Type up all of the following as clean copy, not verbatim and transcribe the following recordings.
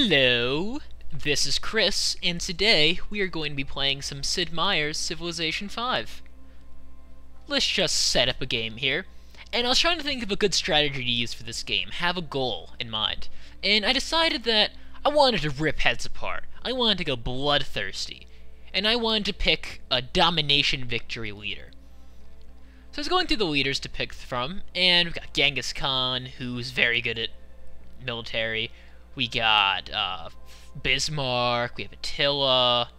Hello, this is Chris, and today we are going to be playing some Sid Meier's Civilization 5. Let's just set up a game here, and I was trying to think of a good strategy to use for this game, have a goal in mind, and I decided that I wanted to rip heads apart, I wanted to go bloodthirsty, and I wanted to pick a domination victory leader. So I was going through the leaders to pick from, and we've got Genghis Khan, who's very good at military. We got Bismarck, we have Attila,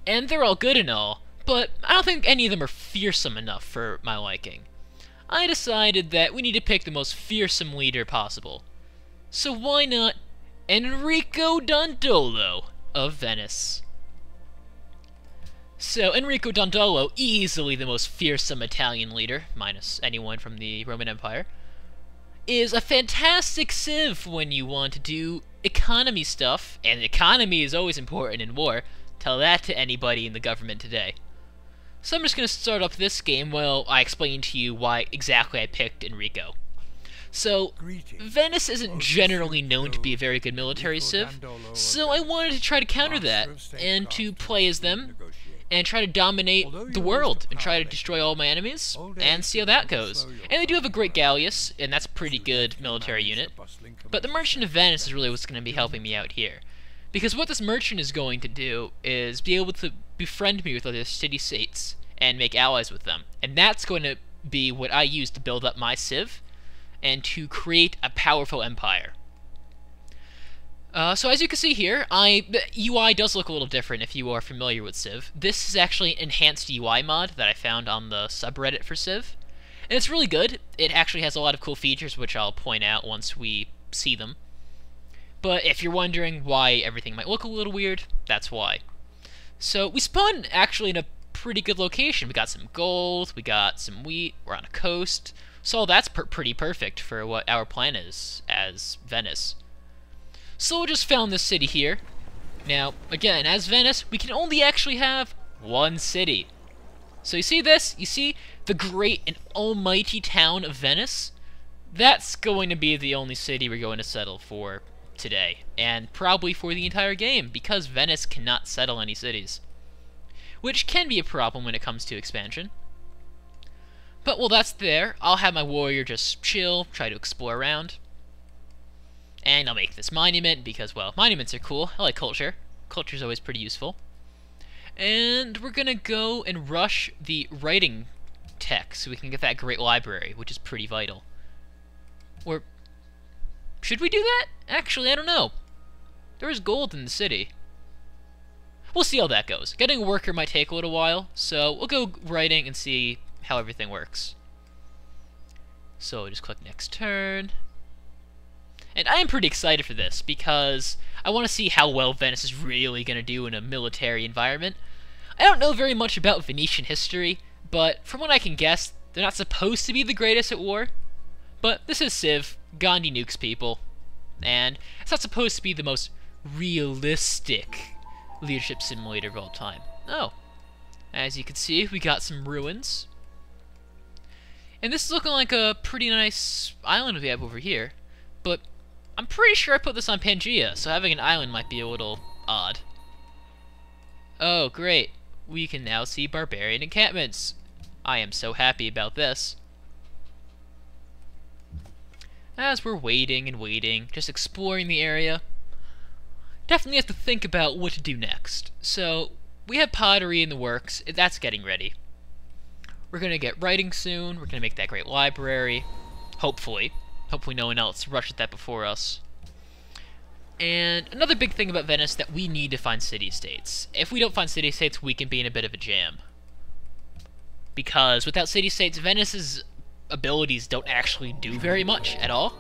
and they're all good and all, but I don't think any of them are fearsome enough for my liking. I decided that we need to pick the most fearsome leader possible. So why not Enrico Dandolo of Venice? So Enrico Dandolo, easily the most fearsome Italian leader, minus anyone from the Roman Empire, is a fantastic civ when you want to do economy stuff, and economy is always important in war. Tell that to anybody in the government today. So I'm just going to start up this game while I explain to you why exactly I picked Enrico. So, Venice isn't generally known to be a very good military civ, so I wanted to try to counter that, and to play as them, and try to dominate the world, and try to destroy all my enemies, and see how that goes. And they do have a great galleass, and that's a pretty good military unit, but the Merchant of Venice is really what's going to be helping me out here. Because what this merchant is going to do is be able to befriend me with other city-states, and make allies with them. And that's going to be what I use to build up my civ, and to create a powerful empire. So as you can see here, the UI does look a little different if you are familiar with Civ. This is actually an enhanced UI mod that I found on the subreddit for Civ. And it's really good. It actually has a lot of cool features, which I'll point out once we see them. But if you're wondering why everything might look a little weird, that's why. So we spawn actually in a pretty good location. We got some gold, we got some wheat, we're on a coast. So that's pretty perfect for what our plan is as Venice. So we just found this city here. Now, again, as Venice, we can only actually have one city. So you see this? You see the great and almighty town of Venice? That's going to be the only city we're going to settle for today. And probably for the entire game, because Venice cannot settle any cities. Which can be a problem when it comes to expansion. But while that's there, I'll have my warrior just chill, try to explore around. And I'll make this monument because, well, monuments are cool. I like culture. Culture's always pretty useful. And we're gonna go and rush the writing tech so we can get that great library, which is pretty vital. Or should we do that? Actually, I don't know. There is gold in the city. We'll see how that goes. Getting a worker might take a little while, so we'll go writing and see how everything works. So just click next turn. And I am pretty excited for this, because I want to see how well Venice is really going to do in a military environment. I don't know very much about Venetian history, but from what I can guess, they're not supposed to be the greatest at war. But this is Civ, Gandhi nukes people, and it's not supposed to be the most realistic leadership simulator of all time. Oh, as you can see, we got some ruins. And this is looking like a pretty nice island we have over here, but I'm pretty sure I put this on Pangaea, so having an island might be a little odd. Oh, great. We can now see barbarian encampments. I am so happy about this. As we're waiting and waiting, just exploring the area, definitely have to think about what to do next. So, we have pottery in the works. That's getting ready. We're going to get writing soon. We're going to make that great library. Hopefully. Hopefully no one else rushes that before us. And another big thing about Venice that we need to find city-states. If we don't find city-states, we can be in a bit of a jam. Because without city-states, Venice's abilities don't actually do very much at all.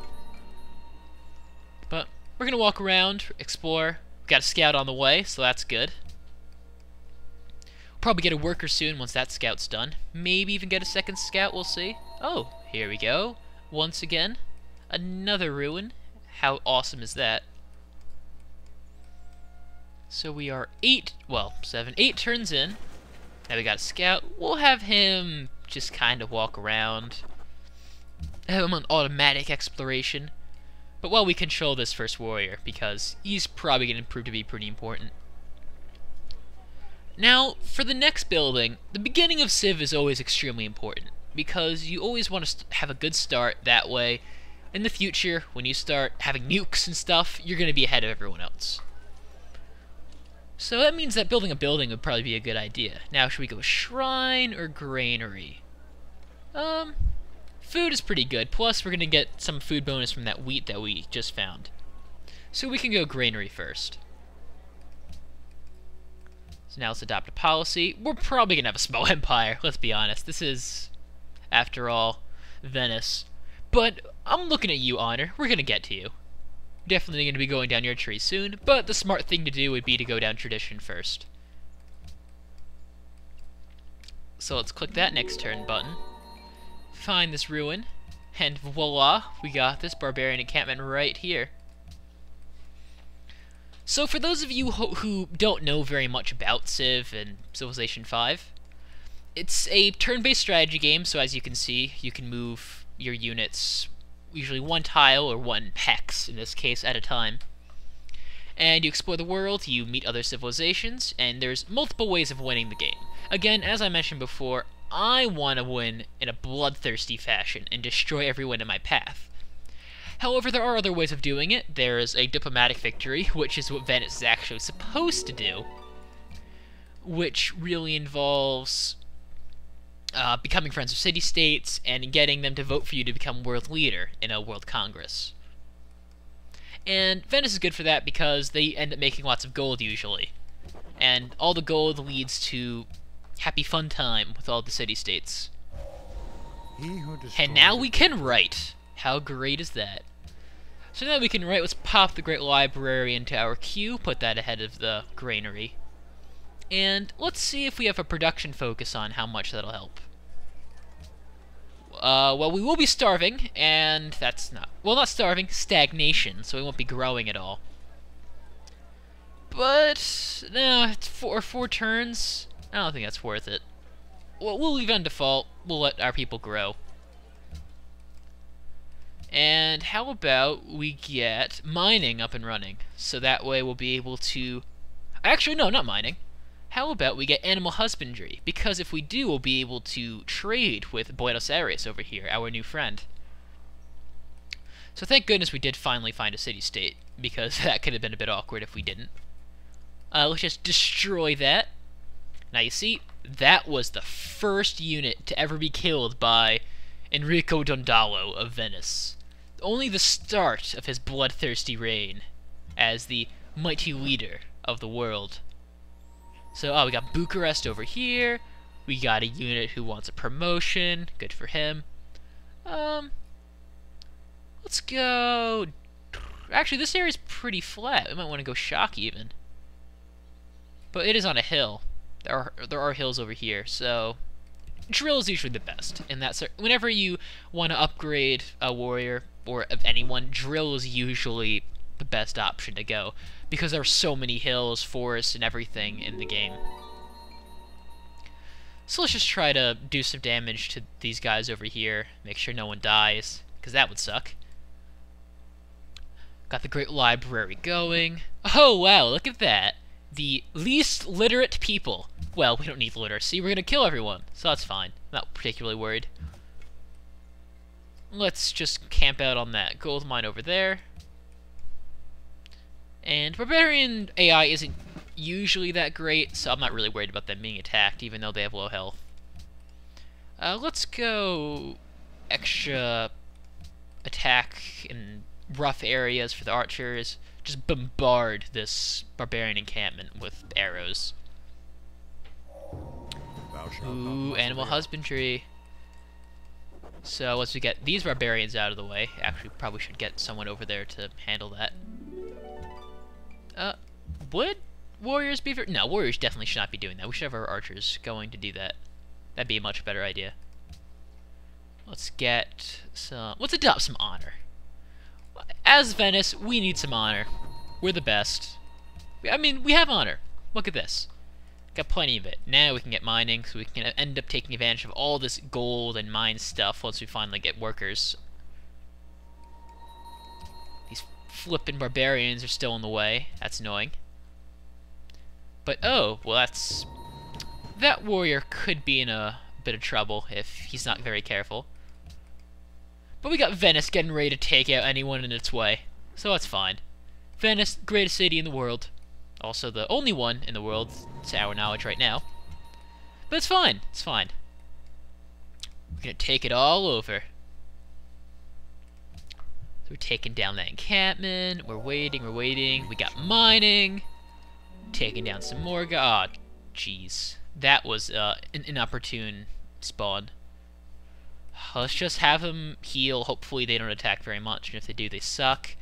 But we're going to walk around, explore. We've got a scout on the way, so that's good. We'll probably get a worker soon once that scout's done. Maybe even get a second scout, we'll see. Oh, here we go. Once again. Another ruin. How awesome is that? So we are 8 turns in. Now we got a scout. We'll have him just kind of walk around. Have him on automatic exploration. But while we control this first warrior, because he's probably going to prove to be pretty important. Now, for the next building, the beginning of Civ is always extremely important, because you always want to have a good start. That way, in the future, when you start having nukes and stuff, you're going to be ahead of everyone else. So that means that building a building would probably be a good idea. Now, should we go shrine or granary? Food is pretty good, plus we're going to get some food bonus from that wheat that we just found. So we can go granary first. So now let's adopt a policy. We're probably going to have a small empire, let's be honest. This is, after all, Venice. But I'm looking at you, Honor. We're going to get to you. Definitely going to be going down your tree soon, but the smart thing to do would be to go down tradition first. So let's click that next turn button. Find this ruin, and voila, we got this barbarian encampment right here. So for those of you who don't know very much about Civ and Civilization 5, it's a turn-based strategy game, so as you can see, you can move your units usually one tile, or one hex in this case, at a time. And you explore the world, you meet other civilizations, and there's multiple ways of winning the game. Again, as I mentioned before, I want to win in a bloodthirsty fashion and destroy everyone in my path. However, there are other ways of doing it. There's a diplomatic victory, which is what Venice is actually supposed to do, which really involves becoming friends with city-states and getting them to vote for you to become world leader in a world congress. And Venice is good for that because they end up making lots of gold usually. And all the gold leads to happy fun time with all the city-states. And now we can write. How great is that? So now we can write. Let's pop the Great Library into our queue, put that ahead of the granary. And let's see if we have a production focus on how much that'll help. Well, we will be starving, and that's not... Well, not starving, stagnation, so we won't be growing at all. But, no, it's four turns. I don't think that's worth it. Well, we'll leave it on default. We'll let our people grow. And how about we get mining up and running? So that way we'll be able to... Actually, no, not mining. How about we get animal husbandry? Because if we do, we'll be able to trade with Buenos Aires over here, our new friend. So thank goodness we did finally find a city-state, because that could have been a bit awkward if we didn't. Let's just destroy that. Now you see, that was the first unit to ever be killed by Enrico Dondalo of Venice. Only the start of his bloodthirsty reign as the mighty leader of the world. So, we got Bucharest over here. We got a unit who wants a promotion. Good for him. Let's go... Actually, this area's pretty flat. We might want to go shock even. But it is on a hill. There are hills over here, so... Drill is usually the best. And that's whenever you want to upgrade a warrior, or of anyone, drill is usually the best option to go. Because there are so many hills, forests, and everything in the game. So let's just try to do some damage to these guys over here. Make sure no one dies, because that would suck. Got the Great Library going. Oh, wow, look at that. The least literate people. Well, we don't need literacy. We're going to kill everyone, so that's fine. Not particularly worried. Let's just camp out on that gold mine over there. And Barbarian AI isn't usually that great, so I'm not really worried about them being attacked, even though they have low health. Let's go extra attack in rough areas for the archers. Just bombard this barbarian encampment with arrows. Ooh, animal husbandry. So once we get these barbarians out of the way, actually probably should get someone over there to handle that. Would warriors be... No, warriors definitely should not be doing that. We should have our archers going to do that. That'd be a much better idea. Let's get some... Let's adopt some honor. As Venice, we need some honor. We're the best. I mean, we have honor. Look at this. Got plenty of it. Now we can get mining, so we can end up taking advantage of all this gold and mine stuff once we finally get workers. These flippin' barbarians are still in the way. That's annoying. But, oh, well, that warrior could be in a bit of trouble if he's not very careful. But we got Venice getting ready to take out anyone in its way, so that's fine. Venice, greatest city in the world. Also the only one in the world, to our knowledge right now. But it's fine, it's fine. We're gonna take it all over. So we're taking down that encampment, we're waiting, we got mining. Taking down some more god. Oh, jeez. That was an inopportune spawn. Let's just have them heal. Hopefully they don't attack very much, and if they do, they suck.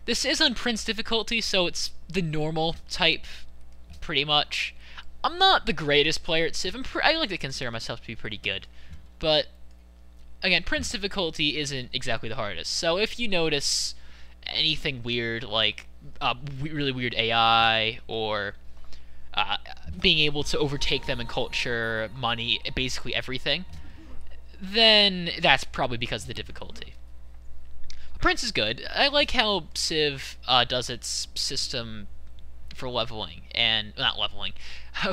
This is on Prince difficulty, so it's the normal type, pretty much. I'm not the greatest player at Civ. I like to consider myself to be pretty good. But, again, Prince difficulty isn't exactly the hardest. So if you notice anything weird, like really weird AI, or being able to overtake them in culture, money, basically everything, then that's probably because of the difficulty. Prince is good. I like how Civ does its system for leveling, and not leveling,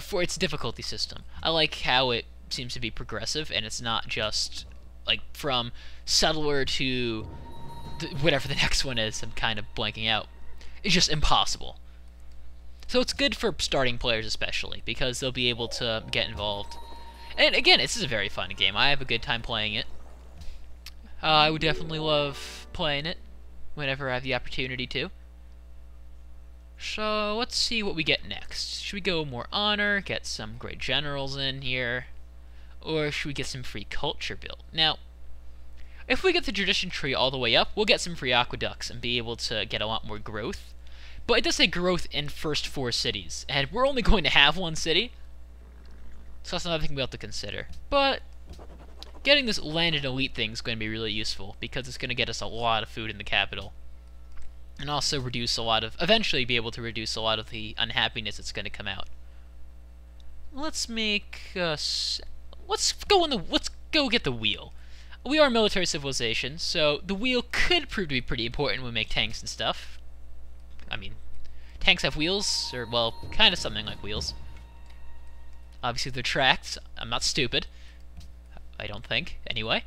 for its difficulty system. I like how it seems to be progressive, and it's not just like from settler to whatever the next one is. I'm kind of blanking out. It's just impossible. So it's good for starting players especially, because they'll be able to get involved. And again, this is a very fun game. I have a good time playing it. I would definitely love playing it whenever I have the opportunity to. So let's see what we get next. Should we go more honor, get some great generals in here, or should we get some free culture built? Now, if we get the tradition tree all the way up, we'll get some free aqueducts and be able to get a lot more growth. But it does say growth in first 4 cities, and we're only going to have 1 city, so that's another thing we'll have to consider. But getting this landed elite thing is going to be really useful, because it's going to get us a lot of food in the capital. And also reduce a lot of, eventually be able to reduce a lot of the unhappiness that's going to come out. Let's make let's go get the wheel. We are a military civilization, so the wheel could prove to be pretty important when we make tanks and stuff. I mean, tanks have wheels, or, well, kind of something like wheels. Obviously they're tracked. I'm not stupid. I don't think, anyway.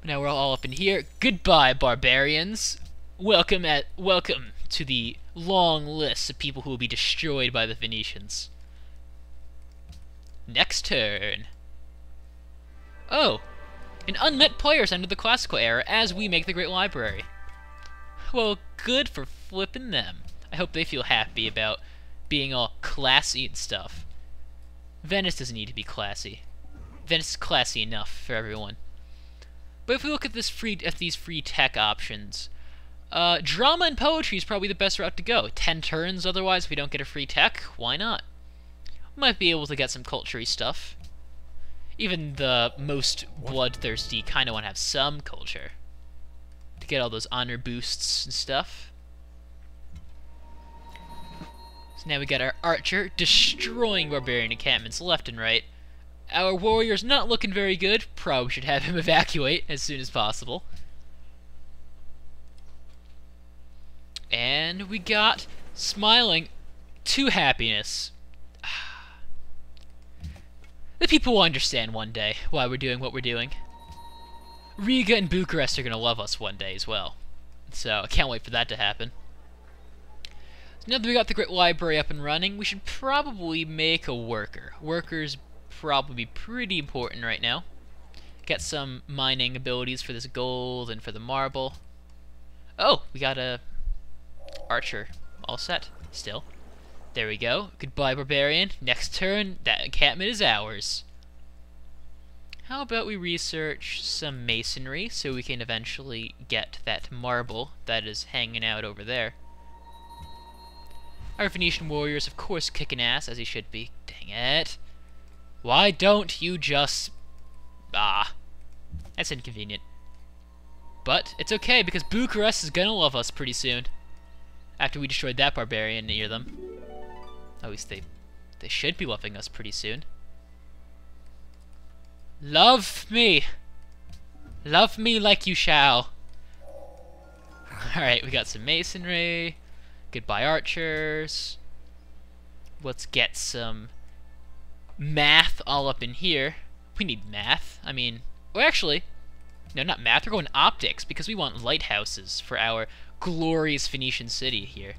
Now we're all up in here. Goodbye, barbarians. Welcome to the long list of people who will be destroyed by the Venetians. Next turn. Oh, an unmet players enter the classical era as we make the Great Library. Well, good for flipping them. I hope they feel happy about being all classy and stuff. Venice doesn't need to be classy. Venice is classy enough for everyone. But if we look at these free tech options, drama and poetry is probably the best route to go. 10 turns, otherwise, if we don't get a free tech, why not? We might be able to get some culture-y stuff. Even the most bloodthirsty kind of want to have some culture to get all those honor boosts and stuff. So now we got our archer destroying barbarian encampments left and right. Our warrior's not looking very good. Probably should have him evacuate as soon as possible. And we got smiling to happiness. The people will understand one day why we're doing what we're doing. Riga and Bucharest are going to love us one day as well. So I can't wait for that to happen. So now that we got the Great Library up and running, we should probably make a worker. Workers probably pretty important right now. Get some mining abilities for this gold and for the marble. Oh, we got a archer all set still. There we go. Goodbye, barbarian. Next turn, that encampment is ours. How about we research some masonry so we can eventually get that marble that is hanging out over there. Our Venetian warriors, of course, kicking ass, as he should be. Dang it. Why don't you just... Ah. That's inconvenient. But it's okay, because Bucharest is gonna love us pretty soon. After we destroyed that barbarian near them. At least they should be loving us pretty soon. Love me! Love me like you shall. Alright, we got some masonry. Goodbye archers. Let's get some math all up in here. We need math. I mean, well, actually, no, not math. We're going optics because we want lighthouses for our glorious Phoenician city here.